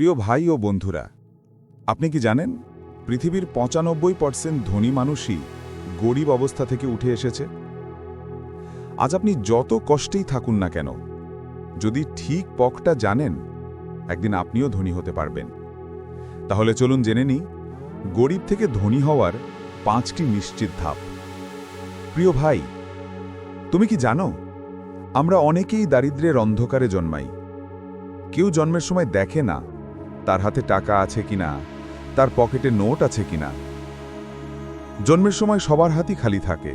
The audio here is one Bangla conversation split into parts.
প্রিয় ভাই ও বন্ধুরা, আপনি কি জানেন পৃথিবীর ৯৫% ধনী মানুষই গরিব অবস্থা থেকে উঠে এসেছে? আজ আপনি যত কষ্টেই থাকুন না কেন, যদি ঠিক পথটা জানেন, একদিন আপনিও ধনী হতে পারবেন। তাহলে চলুন জেনে নিই গরিব থেকে ধনী হওয়ার ৫টি নিশ্চিত ধাপ। প্রিয় ভাই, তুমি কি জানো আমরা অনেকেই দারিদ্র্যের অন্ধকারে জন্মাই। কেউ জন্মের সময় দেখে না তার হাতে টাকা আছে কিনা, তার পকেটে নোট আছে কিনা। জন্মের সময় সবার হাতই খালি থাকে,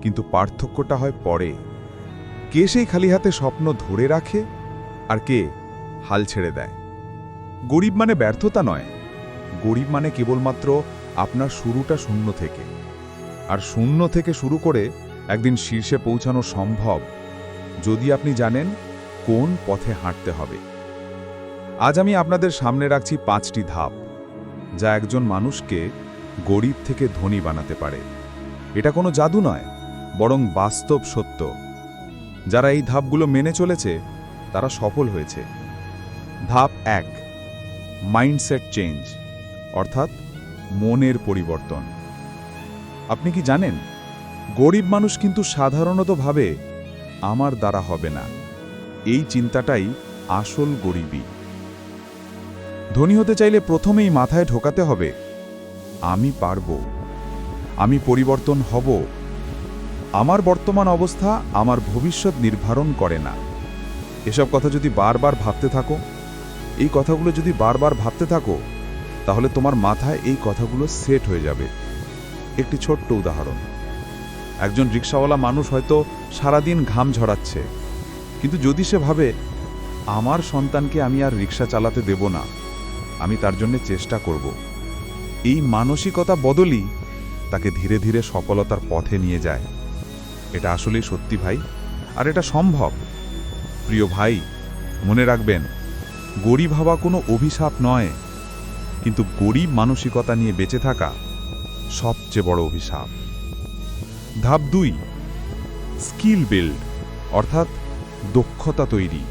কিন্তু পার্থক্যটা হয় পরে। কে সেই খালি হাতে স্বপ্ন ধরে রাখে আর কে হাল ছেড়ে দেয়। গরিব মানে ব্যর্থতা নয়, গরিব মানে কেবলমাত্র আপনার শুরুটা শূন্য থেকে। আর শূন্য থেকে শুরু করে একদিন শীর্ষে পৌঁছানো সম্ভব, যদি আপনি জানেন কোন পথে হাঁটতে হবে। আজ আমি আপনাদের সামনে রাখছি ৫টি ধাপ, যা একজন মানুষকে গরিব থেকে ধনী বানাতে পারে। এটা কোনো জাদু নয়, বরং বাস্তব সত্য। যারা এই ধাপগুলো মেনে চলেছে তারা সফল হয়েছে। ধাপ ১, মাইন্ডসেট চেঞ্জ, অর্থাৎ মনের পরিবর্তন। আপনি কি জানেন গরিব মানুষ কিন্তু সাধারণত ভাবে আমার দ্বারা হবে না। এই চিন্তাটাই আসল গরিবী। ধনী হতে চাইলে প্রথমেই মাথায় ঢোকাতে হবে আমি পারব, আমি পরিবর্তন হব। আমার বর্তমান অবস্থা আমার ভবিষ্যৎ নির্ধারণ করে না। এসব কথা যদি বারবার ভাবতে থাকো, এই কথাগুলো যদি বারবার ভাবতে থাকো, তাহলে তোমার মাথায় এই কথাগুলো সেট হয়ে যাবে। একটি ছোট্ট উদাহরণ, একজন রিকশাওয়ালা মানুষ হয়তো সারাদিন ঘাম ঝরাচ্ছে, কিন্তু যদি সে ভাবে আমার সন্তানকে আমি আর রিকশা চালাতে দেব না, আমি তার জন্য চেষ্টা করব, এই মানসিকতা বদলই তাকে ধীরে ধীরে সফলতার পথে নিয়ে যায়। এটা আসলেই সত্যি ভাই, আর এটা সম্ভব। প্রিয় ভাই, মনে রাখবেন গরিব হওয়া কোনো অভিশাপ নয়, কিন্তু গরিব মানসিকতা নিয়ে বেঁচে থাকা সবচেয়ে বড় অভিশাপ। ধাপ ২, স্কিল বিল্ড, অর্থাৎ দক্ষতা তৈরি।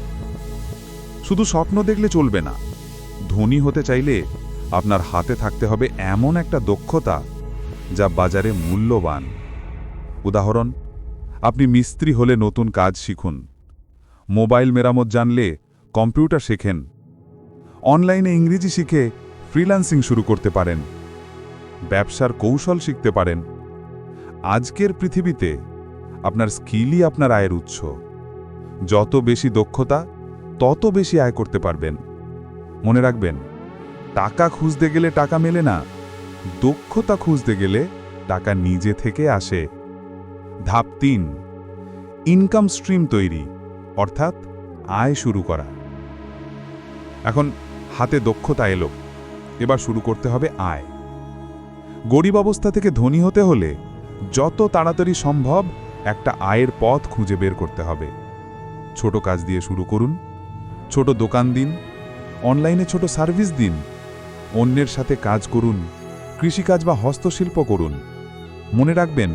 শুধু স্বপ্ন দেখলে চলবে না। ধনী হতে চাইলে আপনার হাতে থাকতে হবে এমন একটা দক্ষতা যা বাজারে মূল্যবান। উদাহরণ, আপনি মিস্ত্রি হলে নতুন কাজ শিখুন, মোবাইল মেরামত জানলে কম্পিউটার শেখেন, অনলাইনে ইংরেজি শিখে ফ্রিল্যান্সিং শুরু করতে পারেন, ব্যবসার কৌশল শিখতে পারেন। আজকের পৃথিবীতে আপনার স্কিলই আপনার আয়ের উৎস। যত বেশি দক্ষতা, তত বেশি আয় করতে পারবেন। মনে রাখবেন, টাকা খুঁজতে গেলে টাকা মেলে না, দক্ষতা খুঁজতে গেলে টাকা নিজে থেকে আসে। ধাপ ৩, ইনকাম স্ট্রিম তৈরি, অর্থাৎ আয় শুরু করা। এখন হাতে দক্ষতা এলো, এবার শুরু করতে হবে আয়। গরিব অবস্থা থেকে ধনী হতে হলে যত তাড়াতাড়ি সম্ভব একটা আয়ের পথ খুঁজে বের করতে হবে। ছোট কাজ দিয়ে শুরু করুন, ছোট দোকান দিন, অনলাইনে ছোট সার্ভিস দিন, অন্যের সাথে কাজ করুন, কৃষিকাজ বা হস্তশিল্প করুন। মনে রাখবেন,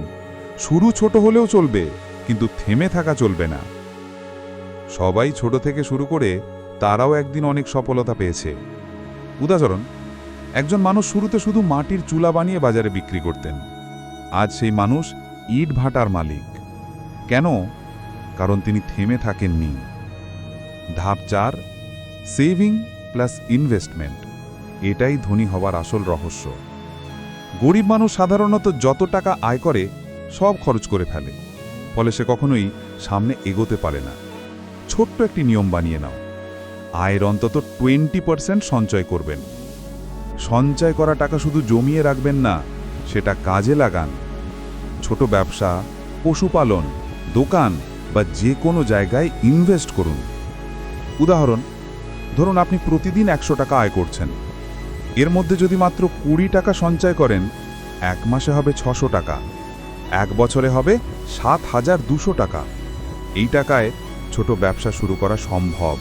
শুরু ছোট হলেও চলবে, কিন্তু থেমে থাকা চলবে না। সবাই ছোট থেকে শুরু করে তারাও একদিন অনেক সফলতা পেয়েছে। উদাহরণ, একজন মানুষ শুরুতে শুধু মাটির চুলা বানিয়ে বাজারে বিক্রি করতেন। আজ সেই মানুষ ইট ভাটার মালিক। কেন? কারণ তিনি থেমে থাকেননি। ধাপ ৪, সেভিং প্লাস ইনভেস্টমেন্ট। এটাই ধনী হওয়ার আসল রহস্য। গরিব মানুষ সাধারণত যত টাকা আয় করে সব খরচ করে ফেলে, ফলে সে কখনোই সামনে এগোতে পারে না। ছোট্ট একটি নিয়ম বানিয়ে নাও, আয়ের অন্তত 20% সঞ্চয় করবেন। সঞ্চয় করা টাকা শুধু জমিয়ে রাখবেন না, সেটা কাজে লাগান। ছোট ব্যবসা, পশুপালন, দোকান বা যে কোনো জায়গায় ইনভেস্ট করুন। উদাহরণ, ধরুন আপনি প্রতিদিন ১০০ টাকা আয় করছেন, এর মধ্যে যদি মাত্র ২০ টাকা সঞ্চয় করেন, এক মাসে হবে ৬০০ টাকা, এক বছরে হবে ৭,২০০ টাকা। এই টাকায় ছোট ব্যবসা শুরু করা সম্ভব।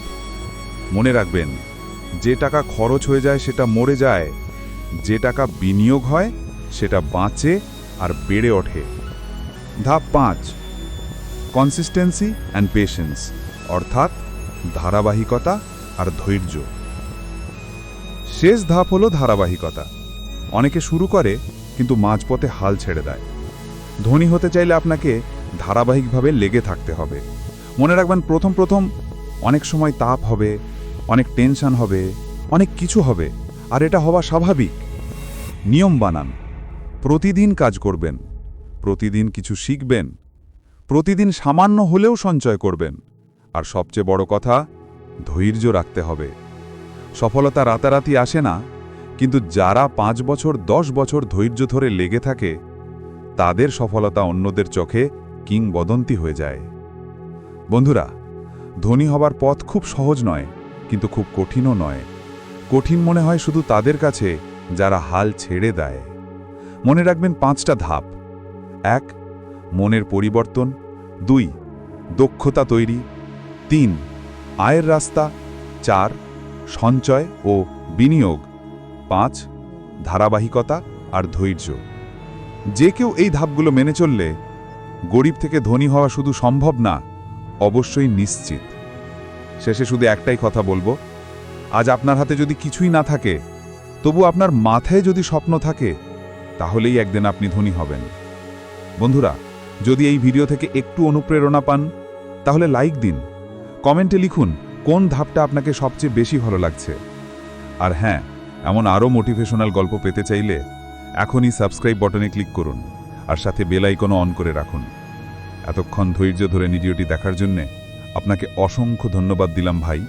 মনে রাখবেন, যে টাকা খরচ হয়ে যায় সেটা মরে যায়, যে টাকা বিনিয়োগ হয় সেটা বাঁচে আর বেড়ে ওঠে। ধাপ ৫, কনসিস্টেন্সি অ্যান্ড পেশেন্স, অর্থাৎ ধারাবাহিকতা আর ধৈর্য। শেষ ধাপ হলো ধারাবাহিকতা। অনেকে শুরু করে কিন্তু মাঝপথে হাল ছেড়ে দেয়। ধনী হতে চাইলে আপনাকে ধারাবাহিকভাবে লেগে থাকতে হবে। মনে রাখবেন, প্রথম প্রথম অনেক সময় তাপ হবে, অনেক টেনশন হবে, অনেক কিছু হবে, আর এটা হওয়া স্বাভাবিক। নিয়ম বানান, প্রতিদিন কাজ করবেন, প্রতিদিন কিছু শিখবেন, প্রতিদিন সামান্য হলেও সঞ্চয় করবেন, আর সবচেয়ে বড় কথা, ধৈর্য রাখতে হবে। সফলতা রাতারাতি আসে না, কিন্তু যারা 5 বছর 10 বছর ধৈর্য ধরে লেগে থাকে তাদের সফলতা অন্যদের চোখে কিংবদন্তি হয়ে যায়। বন্ধুরা, ধনী হবার পথ খুব সহজ নয়, কিন্তু খুব কঠিনও নয়। কঠিন মনে হয় শুধু তাদের কাছে যারা হাল ছেড়ে দেয়। মনে রাখবেন 5টা ধাপ। 1. মনের পরিবর্তন। 2. দক্ষতা তৈরি। 3. আয়ের রাস্তা। 4. সঞ্চয় ও বিনিয়োগ। 5. ধারাবাহিকতা আর ধৈর্য। যে কেউ এই ধাপগুলো মেনে চললে গরিব থেকে ধনী হওয়া শুধু সম্ভব না, অবশ্যই নিশ্চিত। শেষে শুধু একটাই কথা বলবো, আজ আপনার হাতে যদি কিছুই না থাকে, তবু আপনার মাথায় যদি স্বপ্ন থাকে, তাহলেই একদিন আপনি ধনী হবেন। বন্ধুরা, যদি এই ভিডিও থেকে একটু অনুপ্রেরণা পান, তাহলে লাইক দিন, কমেন্টে লিখুন কোন ধাপটা আপনাকে সবচেয়ে বেশি ভালো লাগছে। আর হ্যাঁ, এমন আরও মোটিভেশনাল গল্প পেতে চাইলে এখনই সাবস্ক্রাইব বাটনে ক্লিক করুন, আর সাথে বেল আইকনও অন করে রাখুন। এতক্ষণ ধৈর্য ধরে ভিডিওটি দেখার জন্যে আপনাকে অসংখ্য ধন্যবাদ দিলাম ভাই।